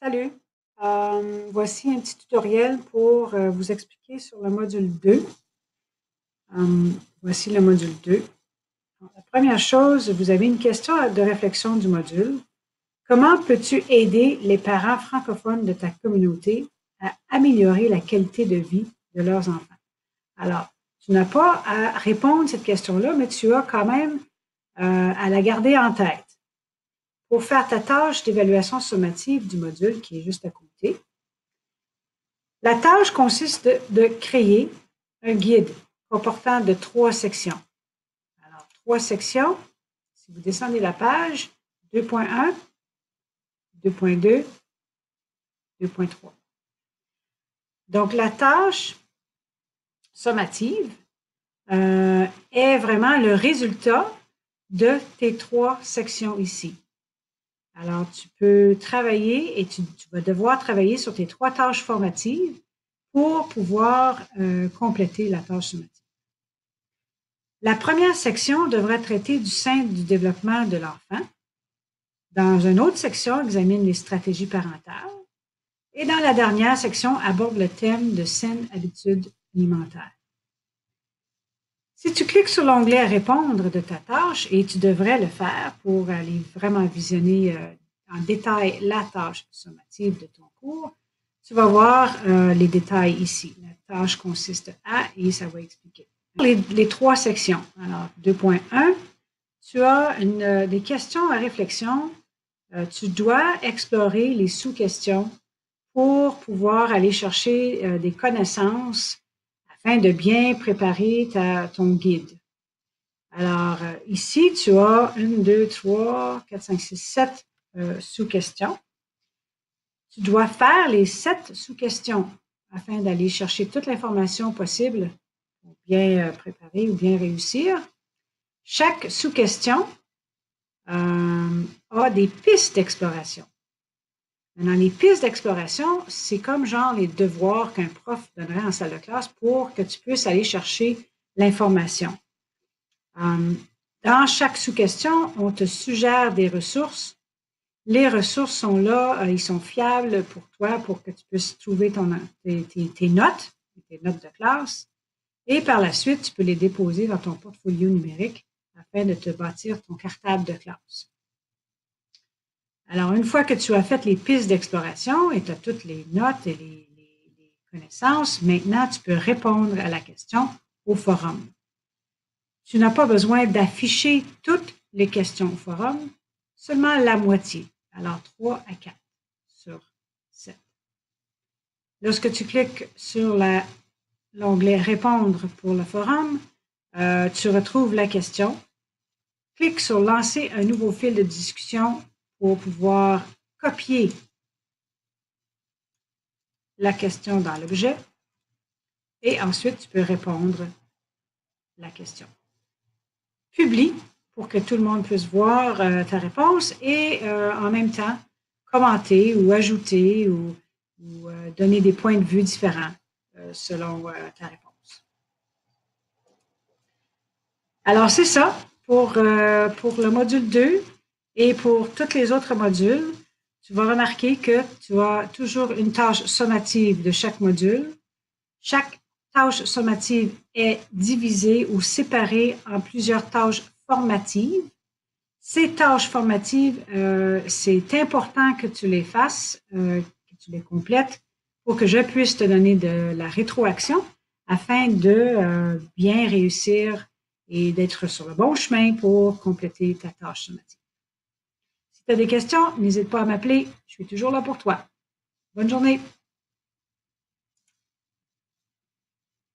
Salut! Voici un petit tutoriel pour vous expliquer sur le module 2. Voici le module 2. La première chose, vous avez une question de réflexion du module. Comment peux-tu aider les parents francophones de ta communauté à améliorer la qualité de vie de leurs enfants? Alors, tu n'as pas à répondre à cette question-là, mais tu as quand même à la garder en tête. Pour faire ta tâche d'évaluation sommative du module qui est juste à côté, la tâche consiste de créer un guide comportant de 3 sections. Alors, 3 sections, si vous descendez la page, 2.1, 2.2, 2.3. Donc, la tâche sommative est vraiment le résultat de tes 3 sections ici. Alors, tu peux travailler et tu vas devoir travailler sur tes 3 tâches formatives pour pouvoir compléter la tâche sommative. La première section devrait traiter du sein du développement de l'enfant. Dans une autre section, examine les stratégies parentales. Et dans la dernière section, aborde le thème de saines habitudes alimentaires. Si tu cliques sur l'onglet « Répondre » de ta tâche, et tu devrais le faire pour aller vraiment visionner en détail la tâche sommative de ton cours, tu vas voir les détails ici. La tâche consiste à, et ça va expliquer. Les 3 sections. Alors, 2.1, tu as des questions à réflexion. Tu dois explorer les sous-questions pour pouvoir aller chercher des connaissances afin de bien préparer ton guide. Alors, ici, tu as 1, 2, 3, 4, 5, 6, 7 sous-questions. Tu dois faire les 7 sous-questions afin d'aller chercher toute l'information possible pour bien préparer ou bien réussir. Chaque sous-question a des pistes d'exploration. Dans les pistes d'exploration, c'est comme genre les devoirs qu'un prof donnerait en salle de classe pour que tu puisses aller chercher l'information. Dans chaque sous-question, on te suggère des ressources. Les ressources sont là, ils sont fiables pour toi pour que tu puisses trouver tes notes de classe. Et par la suite, tu peux les déposer dans ton portfolio numérique afin de te bâtir ton cartable de classe. Alors, une fois que tu as fait les pistes d'exploration et tu as toutes les notes et les connaissances, maintenant, tu peux répondre à la question au forum. Tu n'as pas besoin d'afficher toutes les questions au forum, seulement la moitié. Alors, 3 à 4 sur 7. Lorsque tu cliques sur l'onglet « Répondre » pour le forum, tu retrouves la question. Clique sur « Lancer un nouveau fil de discussion » pour pouvoir copier la question dans l'objet et ensuite tu peux répondre la question. Publie pour que tout le monde puisse voir ta réponse et en même temps commenter ou ajouter ou donner des points de vue différents selon ta réponse. Alors c'est ça pour le module 2. Et pour tous les autres modules, tu vas remarquer que tu as toujours une tâche sommative de chaque module. Chaque tâche sommative est divisée ou séparée en plusieurs tâches formatives. Ces tâches formatives, c'est important que tu les fasses, que tu les complètes pour que je puisse te donner de la rétroaction afin de bien réussir et d'être sur le bon chemin pour compléter ta tâche sommative. Si tu as des questions, n'hésite pas à m'appeler. Je suis toujours là pour toi. Bonne journée.